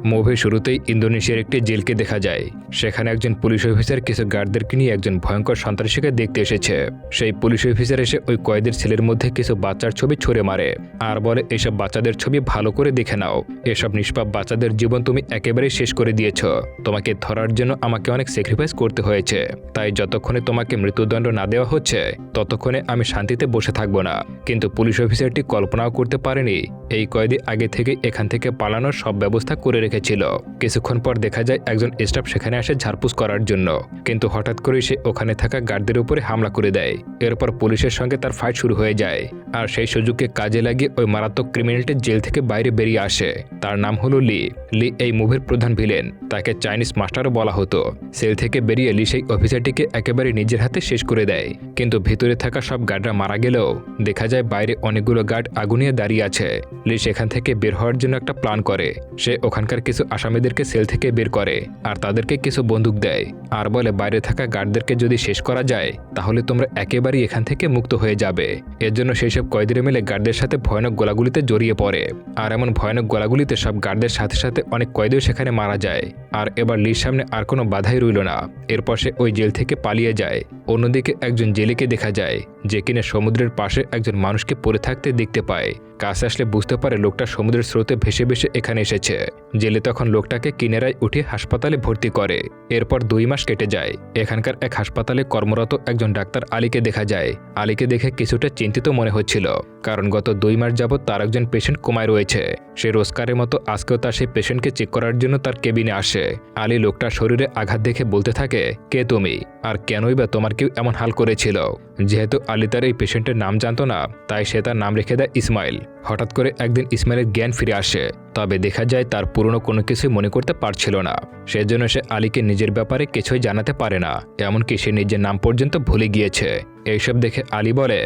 মুভির শুরুতেই ইন্দোনেশিয়ার একটি জেলকে দেখা যায়। সেখানে একজন পুলিশ অফিসার কিছু গার্ডদেরকে নিয়ে একজন ভয়ঙ্কর সন্ত্রাসীকে দেখতে এসেছে। সেই পুলিশ অফিসার এসে ওই কয়েদের ছেলের মধ্যে কিছু বাচ্চার ছবি ছুঁড়ে মারে আর বলে, এসব বাচ্চাদের ছবি ভালো করে দেখে নাও, এসব নিষ্পাপ বাচ্চাদের জীবন তুমি একেবারেই শেষ করে দিয়েছ। তোমাকে ধরার জন্য আমাকে অনেক স্যাক্রিফাইস করতে হয়েছে, তাই যতক্ষণে তোমাকে মৃত্যুদণ্ড না দেওয়া হচ্ছে ততক্ষণে আমি শান্তিতে বসে থাকবো না। কিন্তু পুলিশ অফিসারটি কল্পনাও করতে পারেনি এই কয়েদি আগে থেকে এখান থেকে পালানোর সব ব্যবস্থা করে রেখেছিল। কিছুক্ষণ পর দেখা যায় একজন স্টাফ সেখানে আসে ঝাড়পুছ করার জন্য, কিন্তু হঠাৎ করে সে ওখানে থাকা গার্ডদের উপরে হামলা করে দেয়। এরপর পুলিশের সঙ্গে তার ফাইট শুরু হয়ে যায় আর সেই সুযোগকে কাজে লাগিয়ে ওই মারাত্মক ক্রিমিনালটি জেল থেকে বাইরে বেরিয়ে আসে। তার নাম হলো লি। লি এই মুভির প্রধান ভিলেন, তাকে চাইনিজ মাস্টারও বলা হতো। সেল থেকে বেরিয়ে লি সেই অফিসারটিকে একেবারে নিজের হাতে শেষ করে দেয়। কিন্তু ভিতরে থাকা সব গার্ডরা মারা গেলেও দেখা যায় বাইরে অনেকগুলো গার্ড আগুনিয়ে দাঁড়িয়ে আছে। লি সেখান থেকে বের হওয়ার জন্য একটা প্ল্যান করে। সে ওখানকার কিছু আসামিদেরকে সেল থেকে বের করে আর তাদেরকে কিছু বন্দুক দেয় আর বলে, বাইরে থাকা গার্ডদেরকে যদি শেষ করা যায় তাহলে তোমরা একেবারেই এখান থেকে মুক্ত হয়ে যাবে। এর জন্য সেই সব কয়েদিরা মিলে গার্ডদের সাথে ভয়ানক গোলাগুলিতে জড়িয়ে পড়ে আর এমন ভয়ানক গোলাগুলিতে সব গার্ডদের সাথে সাথে অনেক কয়েদিও সেখানে মারা যায়। আর এবার লির সামনে আর কোনো বাধাই রইল না। এরপর সে ওই জেল থেকে পালিয়ে যায়। অন্যদিকে একজন জেলেকে দেখা যায় যে কিনা সমুদ্রের পাশে একজন মানুষকে পড়ে থাকতে দেখতে পায়। কাছে আসলে বুঝতে পারে লোকটা সমুদ্রের স্রোতে ভেসে ভেসে এখানে এসেছে। জেলে তখন লোকটাকে কিনারায় উঠিয়ে হাসপাতালে ভর্তি করে। এরপর 2 মাস কেটে যায়। এখানকার এক হাসপাতালে কর্মরত একজন ডাক্তার আলীকে দেখা যায়। আলীকে দেখে কিছুটা চিন্তিত মনে হচ্ছিল, কারণ গত 2 মাস যাবৎ তার একজন পেশেন্ট কোমায় রয়েছে। সে রোজকারের মতো আজকেও তার সেই পেশেন্টকে চেক করার জন্য তার কেবিনে আসে। আলী লোকটার শরীরে আঘাত দেখে বলতে থাকে, কে তুমি আর কেনই বা তোমার কেউ এমন হাল করেছিল? যেহেতু আলী তার এই পেশেন্টের নাম জানতো না, তাই সে তার নাম রেখে দেয় ইসমাইল। হঠাৎ করে একদিন ইসমাইলের জ্ঞান ফিরে আসে, তবে দেখা যায় তার পুরনো কোনো কিছুই মনে করতে পারছিল না। সেজন্য সে আলীকে নিজের ব্যাপারে কিছুই জানাতে পারে না, এমনকি সে নিজের নাম পর্যন্ত ভুলে গিয়েছে। এইসব দেখে আলী বলে,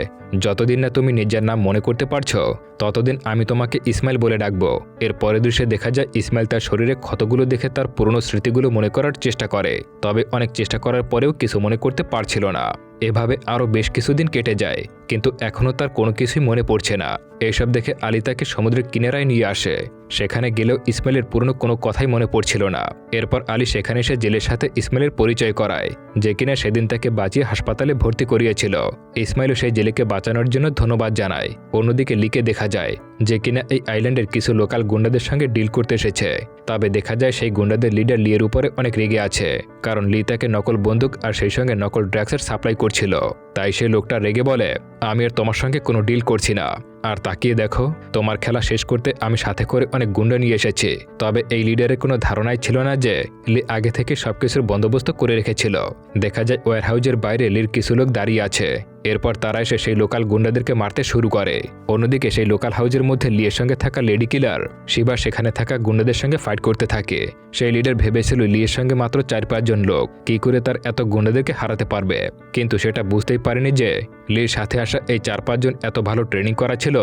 যতদিন না তুমি নিজের নাম মনে করতে পারছো ততদিন আমি তোমাকে ইসমাইল বলে ডাকবো। এর পরের দৃশ্যে দেখা যায় ইসমাইল তার শরীরে ক্ষতগুলো দেখে তার পুরনো স্মৃতিগুলো মনে করার চেষ্টা করে, তবে অনেক চেষ্টা করার পরেও কিছু মনে করতে পারছিল না। এভাবে আরও বেশ কিছুদিন কেটে যায়, কিন্তু এখনও তার কোনো কিছুই মনে পড়ছে না। এইসব দেখে আলী তাকে সমুদ্রের কিনারায় নিয়ে আসে। সেখানে গেলেও ইসমাইলের পুরনো কোনো কথাই মনে পড়ছিল না। এরপর আলী সেখানে এসে জেলের সাথে ইসমাইলের পরিচয় করায়, যে কিনা সেদিন তাকে বাঁচিয়ে হাসপাতালে ভর্তি করিয়েছিল। ইসমাইলও সেই জেলেকে বাঁচানোর জন্য ধন্যবাদ জানায়। অন্যদিকে লিকে দেখা যায় যে কিনা এই আইল্যান্ডের কিছু লোকাল গুন্ডাদের সঙ্গে ডিল করতে এসেছে। তবে দেখা যায় সেই গুন্ডাদের লিডার লিয়ের উপরে অনেক রেগে আছে, কারণ লি তাকে নকল বন্দুক আর সেই সঙ্গে নকল ড্রাগসের সাপ্লাই করছিল। তাই সেই লোকটা রেগে বলে, আমি আর তোমার সঙ্গে কোনো ডিল করছি না, আর তাকিয়ে দেখো তোমার খেলা শেষ করতে আমি সাথে করে অনেক গুন্ডা নিয়ে এসেছি। তবে এই লিডারের কোনো ধারণাই ছিল না যে লি আগে থেকে সবকিছুর বন্দোবস্ত করে রেখেছিল। দেখা যায় ওয়ার হাউজের বাইরে লির কিছু লোক দাঁড়িয়ে আছে। এরপর তারা এসে সেই লোকাল গুন্ডাদেরকে মারতে শুরু করে। অন্যদিকে সেই লোকাল হাউজের মধ্যে লিয়ের সঙ্গে থাকা লেডি কিলার শিবা সেখানে থাকা গুন্ডাদের সঙ্গে ফাইট করতে থাকে। সেই লিডার ভেবেছিল লিয়ের সঙ্গে মাত্র 4-5 জন লোক কি করে তার এত গুন্ডাদেরকে হারাতে পারবে, কিন্তু সেটা বুঝতেই পারেনি যে লির সাথে আসা এই 4-5 জন এত ভালো ট্রেনিং করা ছিল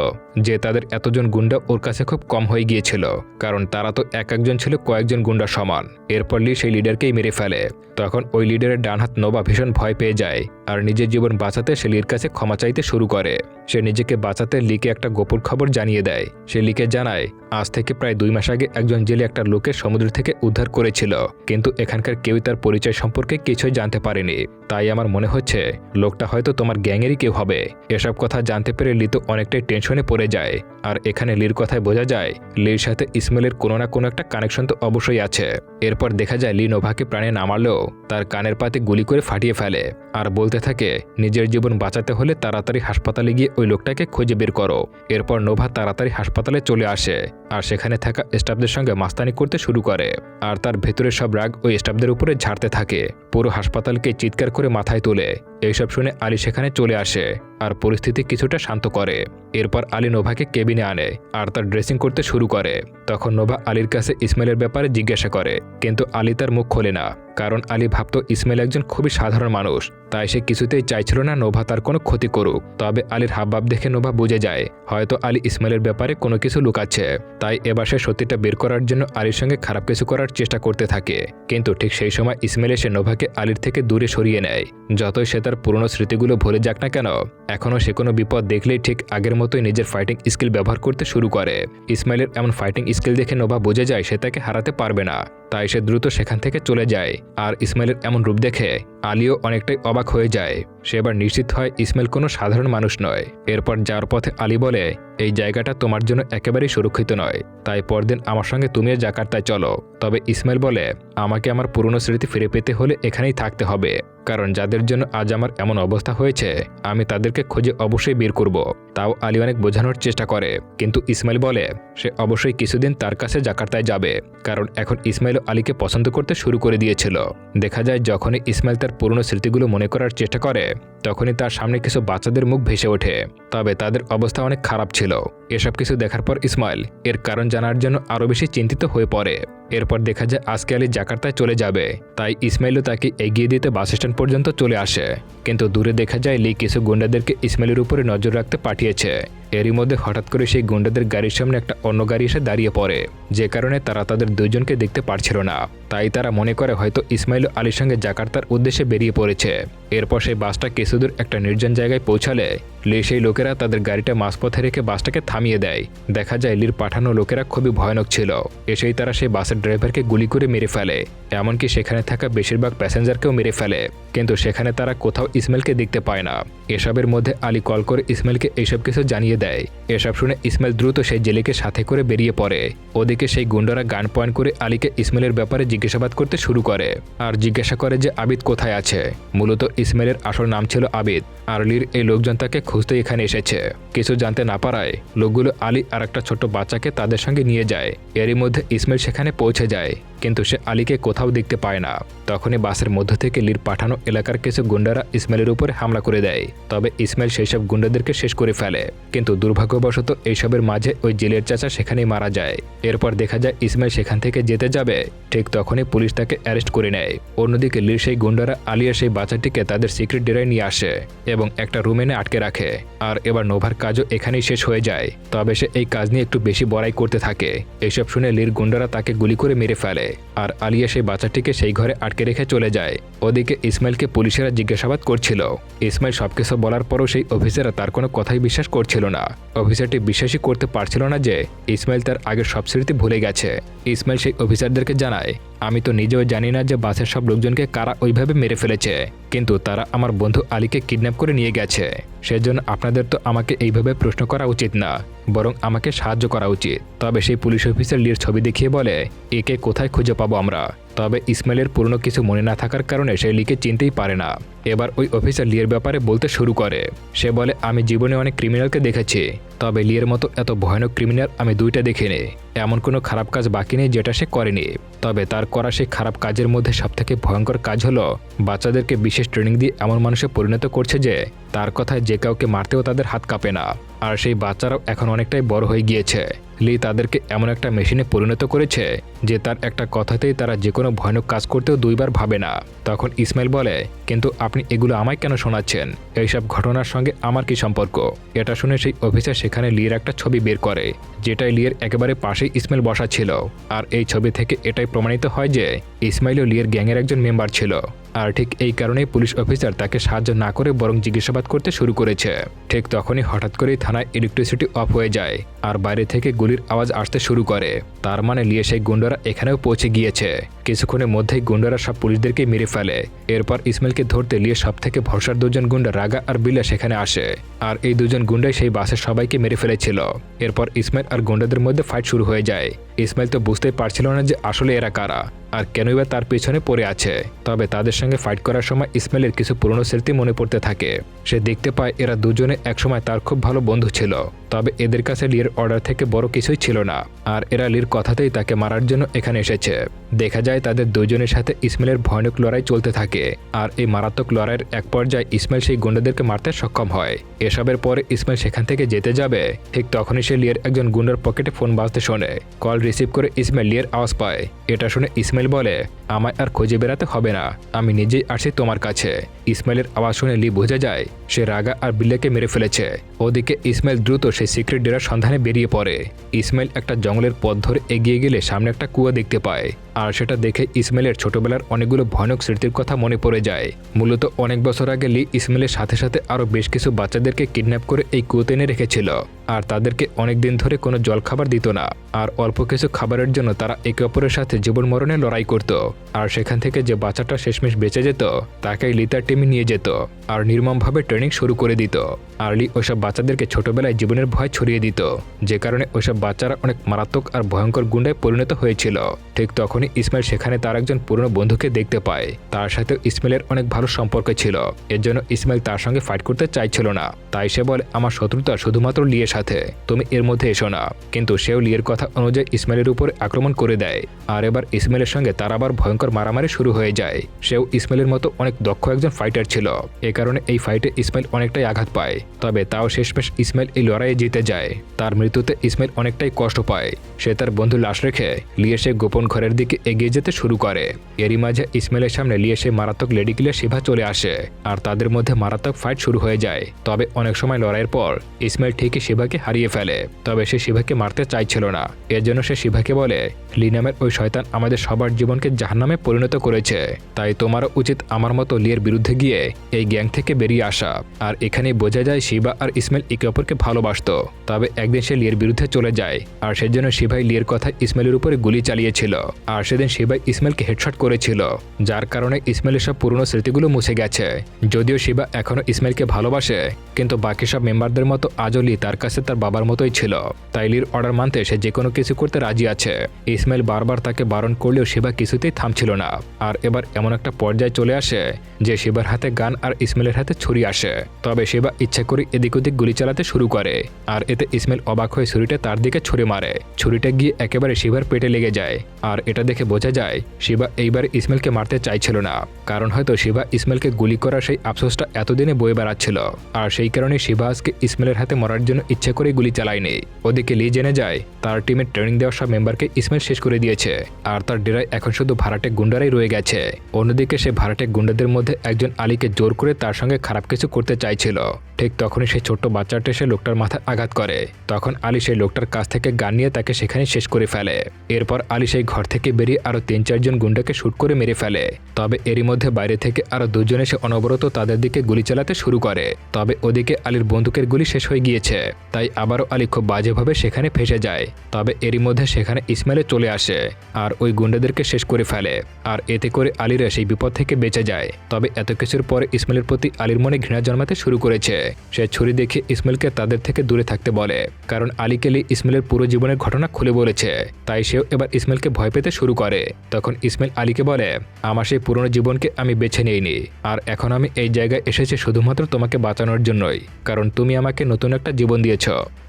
যে তাদের এতজন গুন্ডা ওর কাছে খুব কম হয়ে গিয়েছিল, কারণ তারা তো একজন ছিল কয়েকজন গুন্ডা সমান। এরপর লি সেই লিডারকেই মেরে ফেলে। তখন ওই লিডারের ডান হাত নোভা ভীষণ ভয় পেয়ে যায় আর নিজের জীবন বাঁচাতে সে লির কাছে ক্ষমা চাইতে শুরু করে। সে নিজেকে বাঁচাতে লিকে একটা গোপন খবর জানিয়ে দেয়। সে লিকে জানায়, আজ থেকে প্রায় 2 মাস আগে একজন জেলে একটা লোকের সমুদ্র থেকে উদ্ধার করেছিল, কিন্তু এখানকার কেউই তার পরিচয় সম্পর্কে কিছুই জানতে পারেনি। তাই আমার মনে হচ্ছে লোকটা হয়তো তোমার গ্যাংয়েরই কেউ হবে। এসব কথা জানতে পেরে লি তো অনেকটাই টেনশনে পড়ে যায়। আর এখানে লির কথায় বোঝা যায় লির সাথে ইসমাইলের কোনো না কোনো একটা কানেকশন তো অবশ্যই আছে। এরপর দেখা যায় লি নোভাকে প্রাণে না মারলেও তার কানের পাতে গুলি করে ফাটিয়ে ফেলে আর বলতে থাকে, নিজের জীবন বাঁচাতে হলে তাড়াতাড়ি হাসপাতালে গিয়ে ওই লোকটাকে খুঁজে বের করো। এরপর নোভা তাড়াতাড়ি হাসপাতালে চলে আসে আর সেখানে থাকা স্টাফদের সঙ্গে মাস্তানি করতে শুরু করে আর তার ভেতরের সব রাগ ওই স্টাফদের উপরে ঝাড়তে থাকে। পুরো হাসপাতালকে চিৎকার করে মাথায় তোলে। এইসব শুনে আলী সেখানে চলে আসে আর পরিস্থিতি কিছুটা শান্ত করে। এরপর আলী নোভাকে কেবিনে আনে আর তার ড্রেসিং করতে শুরু করে। তখন নোভা আলীর কাছে ইসমাইলের ব্যাপারে জিজ্ঞাসা করে, কিন্তু আলী তার মুখ খোলে না, কারণ আলী ভাবত ইসমাইল একজন খুবই সাধারণ মানুষ। তাই সে কিছুতেই চাইছিল না নোভা তার কোনো ক্ষতি করুক। তবে আলীর হাবভাব দেখে নোভা বুঝে যায় হয়তো আলী ইসমাইলের ব্যাপারে কোনো কিছু লুকাচ্ছে। তাই এবার সে সত্যিটা বের করার জন্য আলীর সঙ্গে খারাপ কিছু করার চেষ্টা করতে থাকে। কিন্তু ঠিক সেই সময় ইসমাইল এসে নোভাকে আলীর থেকে দূরে সরিয়ে নেয়। যতই সে তার তার পুরনো স্মৃতিগুলো ভুলে যাক না কেন, এখনও সে কোনো বিপদ দেখলেই ঠিক আগের মতোই নিজের ফাইটিং স্কিল ব্যবহার করতে শুরু করে। ইসমাইলের এমন ফাইটিং স্কিল দেখে নোভা বুঝে যায় সে তাকে হারাতে পারবে না, তাই সে দ্রুত সেখান থেকে চলে যায়। আর ইসমাইলের এমন রূপ দেখে আলীও অনেকটাই অবাক হয়ে যায়। সে এবার নিশ্চিত হয় ইসমাইল কোনো সাধারণ মানুষ নয়। এরপর যাওয়ার পথে আলী বলে, এই জায়গাটা তোমার জন্য একেবারেই সুরক্ষিত নয়, তাই পরদিন আমার সঙ্গে তুমিও জাকার্তায় চলো। তবে ইসমাইল বলে, আমাকে আমার পুরনো স্মৃতি ফিরে পেতে হলে এখানেই থাকতে হবে, কারণ যাদের জন্য আজ আমার এমন অবস্থা হয়েছে আমি তাদেরকে খুঁজে অবশ্যই বের করব। তাও আলী অনেক বোঝানোর চেষ্টা করে, কিন্তু ইসমাইল বলে সে অবশ্যই কিছুদিন তার কাছে জাকার্তায় যাবে, কারণ এখন ইসমাইল আলীকে পছন্দ করতে শুরু করে দিয়েছিল। দেখা যায় যখনই ইসমাইল তার পুরনো স্মৃতিগুলো মনে করার চেষ্টা করে তখনই তার সামনে কিছু বাচ্চাদের মুখ ভেসে ওঠে, তবে তাদের অবস্থা অনেক খারাপ ছিল। এসব কিছু দেখার পর ইসমাইল এর কারণ জানার জন্য আরও বেশি চিন্তিত হয়ে পড়ে। এরপর দেখা যায় আজকে আলী জাকার্তায় চলে যাবে, তাই ইসমাইলও তাকে এগিয়ে দিতে বাস স্ট্যান্ড পর্যন্ত চলে আসে। কিন্তু দূরে দেখা যায় লি কিছু গুন্ডাদেরকে ইসমাইলের উপরে নজর রাখতে পাঠিয়েছে। এরই মধ্যে হঠাৎ করে সেই গুন্ডাদের গাড়ির সামনে একটা অন্য গাড়ি এসে দাঁড়িয়ে পড়ে, যে কারণে তারা তাদের দুইজনকে দেখতে পারছিল না। তাই তারা মনে করে হয়তো ইসমাইল আলীর সঙ্গে জাকার্তার উদ্দেশ্যে বেরিয়ে পড়েছে। এরপর সেই বাসটা কিছুদূর একটা নির্জন জায়গায় পৌঁছালে লি সেই লোকেরা তাদের গাড়িটা মাঝপথে রেখে বাসটাকে থামিয়ে দেয়। দেখা যায় লির পাঠানো লোকেরা খুবই ভয়ানক ছিল। এসেই তারা সেই বাসের ড্রাইভারকে গুলি করে মেরে ফেলে, এমনকি সেখানে থাকা বেশিরভাগ প্যাসেঞ্জারকেও মেরে ফেলে। কিন্তু সেখানে তারা কোথাও ইসমাইলকে দেখতে পায় না। এসবের মধ্যে আলী কল করে ইসমাইলকে এইসব কিছু জানিয়ে দেয়। এসব শুনে ইসমাইল দ্রুত সেই জেলেকে সাথে করে বেরিয়ে পড়ে। ওদিকে সেই গুন্ডারা গান পয়েন্ট করে আলীকে ইসমাইলের ব্যাপারে জিজ্ঞাসাবাদ করতে শুরু করে, আর জিজ্ঞাসা করে যে আবিদ কোথায় আছে। মূলত ইসমাইলের আসল নাম ছিল আবিদ, আর লির এই লোকজন তাকে খুঁজতে এখানে এসেছে। কিছু জানতে না পারায় লোকগুলো আলী আর একটা ছোট্ট বাচ্চাকে তাদের সঙ্গে নিয়ে যায়। এরই মধ্যে ইসমাইল সেখানে পৌঁছে যায়, কিন্তু সে আলীকে কোথাও দেখতে পায় না। তখনই বাসের মধ্য থেকে লির পাঠানো এলাকার কিছু গুন্ডারা ইসমাইলের উপরে হামলা করে দেয়। তবে ইসমাইল সেই সব গুন্ডাদেরকে শেষ করে ফেলে, কিন্তু দুর্ভাগ্যবশত এইসবের মাঝে ওই জেলের চাচা সেখানেই মারা যায়। এরপর দেখা যায় ইসমাইল সেখান থেকে যেতে যাবে, ঠিক তখনই পুলিশ তাকে অ্যারেস্ট করে নেয়। অন্যদিকে লির সেই গুন্ডারা আলিয়া সেই বাচ্চাটিকে তাদের সিক্রেট ডেরায় নিয়ে আসে এবং একটা রুমে এনে আটকে রাখে। আর এবার নোভার কাজও এখানেই শেষ হয়ে যায়। তবে সে এই কাজ নিয়ে একটু বেশি বড়াই করতে থাকে। এইসব শুনে লির গুন্ডারা তাকে গুলি করে মেরে ফেলে, আর আলিয়া সেই বাচ্চাটিকে সেই ঘরে আটকে রেখে চলে যায়। ওদিকে ইসমাইলকে পুলিশেরা জিজ্ঞাসাবাদ করছিল। ইসমাইল সবকিছু বলার পরও সেই অফিসাররা তার কোনো কথাই বিশ্বাস করছিল না। অফিসারটি বিশ্বাসই করতে পারছিল না যে ইসমাইল তার আগের সব স্মৃতি ভুলে গেছে। ইসমাইল সেই অফিসারদেরকে জানায়, আমি তো নিজেও জানি না যে বাসের সব লোকজনকে কারা ওইভাবে মেরে ফেলেছে, কিন্তু তারা আমার বন্ধু আলীকে কিডন্যাপ করে নিয়ে গেছে। সেজন্য আপনাদের তো আমাকে এইভাবে প্রশ্ন করা উচিত না, বরং আমাকে সাহায্য করা উচিত। তবে সেই পুলিশ অফিসার লির ছবি দেখিয়ে বলে, একে কোথায় খুঁজে পাবো আমরা। তবে ইসমাইলের পুরনো কিছু মনে না থাকার কারণে সে লিকে চিনতেই পারে না। এবার ওই অফিসার লিয়ের ব্যাপারে বলতে শুরু করে। সে বলে, আমি জীবনে অনেক ক্রিমিনালকে দেখেছি, তবে লিয়ের মতো এত ভয়ানক ক্রিমিনাল আমি দুইটা দেখিনি। এমন কোনো খারাপ কাজ বাকি নেই যেটা সে করেনি। তবে তার করা সেই খারাপ কাজের মধ্যে সবথেকে ভয়ঙ্কর কাজ হলো বাচ্চাদেরকে বিশেষ ট্রেনিং দিয়ে এমন মানুষে পরিণত করছে যে তার কথায় যে কাউকে মারতেও তাদের হাত কাঁপে না। আর সেই বাচ্চারাও এখন অনেকটাই বড় হয়ে গিয়েছে। লি তাদেরকে এমন একটা মেশিনে পরিণত করেছে যে তার একটা কথাতেই তারা যে কোনো ভয়ানক কাজ করতেও দুইবার ভাবে না। তখন ইসমাইল বলে, কিন্তু আপনি এগুলো আমায় কেন শোনাচ্ছেন? এইসব ঘটনার সঙ্গে আমার কি সম্পর্ক? এটা শুনে সেই অফিসার সেখানে লিয়ের একটা ছবি বের করে, যেটাই লিয়ের একেবারে পাশেই ইসমাইল বসা ছিল। আর এই ছবি থেকে এটাই প্রমাণিত হয় যে ইসমাইলও লিয়ের গ্যাংয়ের একজন মেম্বার ছিল। আর ঠিক এই কারণেই পুলিশ অফিসার তাকে সাহায্য না করে বরং জিজ্ঞাসাবাদ করতে শুরু করেছে। ঠিক তখনই হঠাৎ করেই থানায় ইলেকট্রিসিটি অফ হয়ে যায়, আর বাইরে থেকে গুলির আওয়াজ আসতে শুরু করে। তার মানে লিয়ে সেই গুন্ডারা এখানেও পৌঁছে গিয়েছে। কিছুক্ষণের মধ্যেই গুন্ডারা সব পুলিশদেরকে মেরে ফেলে। এরপর ইসমাইলকে ধরতে লিয়ে সব থেকে ভরসার দুজন গুন্ডা রাগা আর বিল্লা সেখানে আসে, আর এই দুজন গুন্ডাই সেই বাসের সবাইকে মেরে ফেলেছিল। এরপর ইসমাইল আর গুন্ডাদের মধ্যে ফাইট শুরু হয়ে যায়। ইসমাইল তো বুঝতেই পারছিল না যে আসলে এরা কারা আর কেনই বা তার পেছনে পড়ে আছে। তবে তাদের সঙ্গে ফাইট করার সময় ইসমাইলের কিছু পুরনো স্মৃতি মনে পড়তে থাকে। সে দেখতে পায় এরা দুজনে একসময় তার খুব ভালো বন্ধু ছিল, তবে এদের কাছে লির অর্ডার থেকে বড় কিছুই ছিল না, আর এরা লির কথাতেই তাকে মারার জন্য এখানে এসেছে। দেখা যায় তাদের দুজনের সাথে ইসমাইলের ভয়ানক লড়াই চলতে থাকে, আর এই মারাত্মক লড়াইয়ের এক পর্যায়ে ইসমাইল সেই গুন্ডাদেরকে মারতে সক্ষম হয়। এসবের পরে ইসমাইল সেখান থেকে যেতে যাবে, ঠিক তখনই সে লিয়ের একজন গুন্ডার পকেটে ফোন বাজতে শোনে। কল রিসিভ করে ইসমাইল লিয়ের আওয়াজ পায়। এটা শুনে ইসমাইল বলে, আমায় আর খুঁজে বেড়াতে হবে না, আমি নিজেই আসছি তোমার কাছে। ইসমাইলের আওয়াজ শুনে লি বুঝে যায় সে রাগা আর বিল্লাকে মেরে ফেলেছে। ওদিকে ইসমাইল দ্রুত সেই সিক্রেট ডেরার সন্ধানে বেরিয়ে পড়ে। ইসমাইল একটা জঙ্গলের পথ ধরে এগিয়ে গেলে সামনে একটা কুয়া দেখতে পায়, আর সেটা দেখে ইসমাইলের ছোটবেলার অনেকগুলো ভয়ানক স্মৃতির কথা মনে পড়ে যায়। মূলত অনেক বছর আগে লি ইসমাইলের সাথে সাথে আরও বেশ কিছু বাচ্চাদেরকে কিডন্যাপ করে এই কুয়োতে এনে রেখেছিল, আর তাদেরকে অনেকদিন ধরে কোনো জলখাবার দিত না, আর অল্প কিছু খাবারের জন্য তারা একে অপরের সাথে জীবন মরণে লড়াই করত। আর সেখান থেকে যে বাচ্চাটা শেষমেশ বেঁচে যেত তাকেই লি তার টিমে নিয়ে যেত আর নির্মমভাবে ট্রেনিং শুরু করে দিত। আর লি ওইসব বাচ্চাদেরকে ছোটবেলায় জীবনের ভয় ছড়িয়ে দিত, যে কারণে ওইসব বাচ্চারা অনেক মারাত্মক আর ভয়ঙ্কর গুন্ডায় পরিণত হয়েছিল। ঠিক তখনই ইসমাইল সেখানে তার একজন পুরনো বন্ধুকে দেখতে পায়। তার সাথে ইসমাইলের অনেক ভালো সম্পর্ক ছিল, এর জন্য ইসমাইল তার সঙ্গে ফাইট করতে চাইছিল না। তাই সে বলে, আমার শত্রুতা শুধুমাত্র লিয়ের সাথে, তুমি এর মধ্যে এসো না। কিন্তু সেও লিয়ের কথা অনুযায়ী ইসমাইলের উপরে আক্রমণ করে দেয়, আর এবার ইসমাইলের সঙ্গে তার আবার ভয়ঙ্কর মারামারি শুরু হয়ে যায়। সেও ইসমাইলের মতো অনেক দক্ষ একজন ফাইটার ছিল, এ কারণে এই ফাইটে ইসমাইল অনেকটাই আঘাত পায়। তবে তাও শেষমেশ ইসমাইল এই লড়াইয়ে জিতে যায়। তার মৃত্যুতে ইসমাইল অনেকটাই কষ্ট পায়। সে তার বন্ধুর লাশ রেখে লিয়ে সে গোপন ঘরের দিকে এগিয়ে যেতে শুরু করে। এরই মাঝে ইসমাইলের সামনে লিয়ে সে মারাত্মক লেডি কিলার শিভা চলে আসে, আর তাদের মধ্যে মারাত্মক ফাইট শুরু হয়ে যায়। তবে অনেক সময় লড়াইয়ের পর ইসমাইল ঠিকই শিভাকে হারিয়ে ফেলে, তবে সে শিভাকে মারতে চাইছিল না। এর জন্য সে শিভাকে বলে, লি নামের ওই শয়তান আমাদের সবার জীবনকে জাহান্নামে পরিণত করেছে, তাই তোমারও উচিত আমার মতো লিয়ের বিরুদ্ধে গিয়ে এই গ্যাং থেকে বেরিয়ে আসা। আর এখানেই বোঝা যায় শিবা আর ইসমাইল একে অপরকে ভালোবাসত। তবে একদিন সে লিয়ের বিরুদ্ধে চলে যায়, আর সেজন্য শিবাই লিয়ের কথা ইসমাইলের উপরে গুলি চালিয়েছিল। আর সেদিন শিবাই ইসমাইলকে হেডশট করেছিল, যার কারণে ইসমাইলের সব পুরনো স্মৃতিগুলো মুছে গেছে। যদিও শিবা এখনও ইসমাইলকে ভালোবাসে, কিন্তু বাকি সব মেম্বারদের মতো আজও লি তার কাছে তার বাবার মতোই ছিল। তাই লির অর্ডার মানতে সে যে কোনো কিছু করতে রাজি আছে। ইসমাইল বারবার তাকে বারণ করলেও শিবা কিছুতেই থামছিল না। আর এবার এমন একটা পর্যায়ে চলে আসে যে শিবার হাতে গান আর ইসমাইলের হাতে ছুরি আসে। তবে শিবা ইচ্ছা করে এদিক ওদিক গুলি চালাতে শুরু করে, আর এতে ইসমাইল অবাক হয়ে ছুরিটা তার দিকে ছুড়ে মারে। ছুরিটা গিয়ে একেবারে শিবার পেটে লেগে যায়। আর এটা দেখে বোঝা যায় শিবা এইবার ইসমাইলকে মারতে চাইছিল না, কারণ হয়তো শিবা ইসমাইলকে গুলি করার সেই আফসোসটা এতদিনে বয়ে বেড়াচ্ছিল। আর সেই কারণে শিবা আজকে ইসমাইলের হাতে মরার জন্য ইচ্ছে করে গুলি চালায়নি। ওদিকে লি জেনে যায় তার টিমের ট্রেনিং দেওয়া সব মেম্বারকে ইসমাইল শেষ করে দিয়েছে, আর তার ডেরায় এখন শুধু ভাড়াটে গুন্ডারাই রয়ে গেছে। অন্যদিকে সে ভাড়াটে গুন্ডাদের মধ্যে একজন আলীকে জোর করে তার সঙ্গে খারাপ কিছু করতে চাইছিল। ঠিক তখনই সেই ছোট্ট বাচ্চাটা এসে লোকটার মাথায় আঘাত করে। তখন আলী সেই লোকটার কাছ থেকে গান নিয়ে তাকে সেখানে শেষ করে ফেলে। এরপর আলী সেই ঘর থেকে বেরিয়ে আরো 3-4 জন গুন্ডাকে শুট করে মেরে ফেলে। তবে এরই মধ্যে বাইরে থেকে আরো 2 জন এসে অনবরত তাদের দিকে গুলি চালাতে শুরু করে। তবে ওদিকে আলীর বন্দুকের গুলি শেষ হয়ে গিয়েছে, তাই আবারও আলী খুব বাজেভাবে সেখানে ফেসে যায়। তবে এরই মধ্যে সেখানে ইসমাইলে চলে আসে আর ওই গুন্ডাদেরকে শেষ করে ফেলে। আর এতে করে আলীরা সেই বিপদ থেকে বেঁচে যায়। তবে এত কিছুর পরে ইসমাইলের প্রতি আলীর মনে ঘৃণা জন্মাতে শুরু করেছে। সে ছুরি দেখে ইসমাইলকে তাদের থেকে দূরে থাকতে বলে, কারণ আলীকে লি ইসমাইলের পুরো জীবনের ঘটনা খুলে বলেছে। তাই সেও এবার ইসমাইলকে ভয় পেতে শুরু করে। তখন ইসমাইল আলীকে বলে, আমার সেই পুরনো জীবনকে আমি বেছে নিইনি, আর এখন আমি এই জায়গায় এসেছি শুধুমাত্র তোমাকে বাঁচানোর জন্যই, কারণ তুমি আমাকে নতুন একটা জীবন দিয়েছ।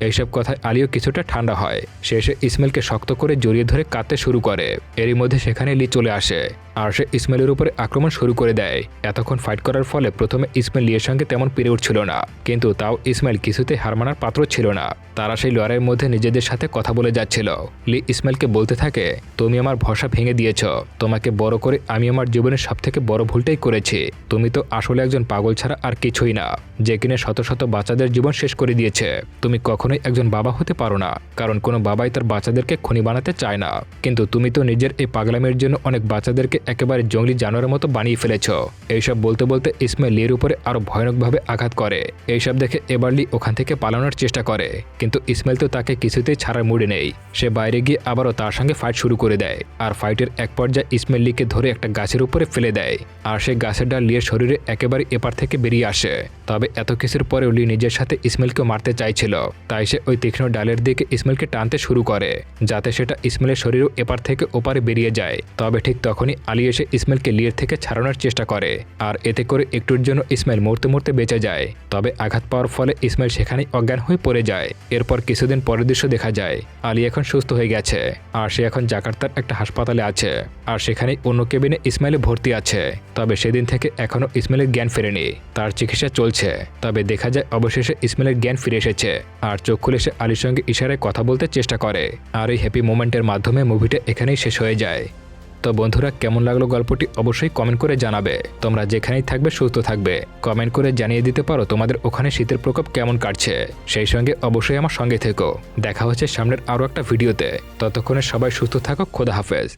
এইসব কথায় আলীও কিছুটা ঠান্ডা হয়। সে এসে ইসমাইলকে শক্ত করে জড়িয়ে ধরে কাঁদতে শুরু করে। এরই মধ্যে সেখানে লি চলে আসে, আর সে ইসমাইলের উপরে আক্রমণ শুরু করে দেয়। এতক্ষণ ফাইট করার ফলে প্রথমে ইসমাইল লিয়ের সঙ্গে তেমন পেরে উঠছিল না, কিন্তু তাও ইসমাইল কিছুতে হার মানার পাত্র ছিল না। তারা সেই লড়াইয়ের মধ্যে নিজেদের সাথে কথা বলে যাচ্ছিল। লি ইসমাইলকে বলতে থাকে, তুমি আমার ভরসা ভেঙে দিয়েছ, তোমাকে বড় করে আমি আমার জীবনের সবথেকে বড় ভুলটাই করেছি। তুমি তো আসলে একজন পাগল ছাড়া আর কিছুই না, যে কিনে শত শত বাচ্চাদের জীবন শেষ করে দিয়েছে। তুমি কখনোই একজন বাবা হতে পারো না, কারণ কোনো বাবাই তার বাচ্চাদেরকে খুনি বানাতে চায় না। কিন্তু তুমি তো নিজের এই পাগলামের জন্য অনেক বাচ্চাদেরকে একেবারে জঙ্গলি জানোয়ারের মতো বানিয়ে ফেলেছ। এইসব বলতে বলতে ইসমাইল লির উপরে আরো ভয়ানকভাবে আঘাত করে। এইসব দেখে এবার লি ওখান থেকে পালানোর চেষ্টা করে, কিন্তু ইসমাইল তো তাকে কিছুতেই ছাড়ার মুডে নেই। সে বাইরে গিয়ে আবারও তার সঙ্গে ফাইট শুরু করে দেয়। আর ফাইটের এক পর্যায়ে ইসমাইল লিকে ধরে একটা গাছের উপরে ফেলে দেয়, আর সেই গাছের ডাল লিয়ের শরীরে একেবারে এপার থেকে বেরিয়ে আসে। তবে এত কিছুর পরেও লি নিজের সাথে ইসমাইলকে মারতে চাইছিল, তাই সে ওই তীক্ষ্ণ ডালের দিকে ইসমাইলকে টানতে শুরু করে, যাতে সেটা ইসমাইলের শরীরও এপার থেকে ওপারে বেরিয়ে যায়। তবে ঠিক তখনই আলী এসে ইসমাইলকে লিয়ের থেকে ছাড়ানোর চেষ্টা করে, আর এতে করে একটুর জন্য ইসমাইল মরতে মরতে বেঁচে যায়। তবে আঘাত পাওয়ার ফলে ইসমাইল সেখানেই অজ্ঞান হয়ে পড়ে যায়। এরপর কিছুদিন পরের দৃশ্য দেখা যায়, আলী এখন সুস্থ হয়ে গেছে, আর সে এখন জাকার্তার একটা হাসপাতালে আছে, আর সেখানেই অন্য কেবিনে ইসমাইলে ভর্তি আছে। তবে সেদিন থেকে এখনও ইসমাইলের জ্ঞান ফেরেনি, তার চিকিৎসা চলছে। তবে দেখা যায় অবশেষে ইসমাইলের জ্ঞান ফিরে এসেছে, আর চোখ খুলে সে আলীর সঙ্গে ইশারায় কথা বলতে চেষ্টা করে। আর এই হ্যাপি মোমেন্টের মাধ্যমে মুভিটা এখানেই শেষ হয়ে যায়। তো বন্ধুরা, কেমন লাগলো গল্পটি অবশ্যই কমেন্ট করে জানাবে। তোমরা যেখানেই থাকবে সুস্থ থাকবে, কমেন্ট করে জানিয়ে দিতে পারো তোমাদের ওখানে শীতের প্রকোপ কেমন কাটছে। সেই সঙ্গে অবশ্যই আমার সঙ্গে থেকো। দেখা হচ্ছে সামনের আরও একটা ভিডিওতে। ততক্ষণে সবাই সুস্থ থাকো। খোদা হাফেজ।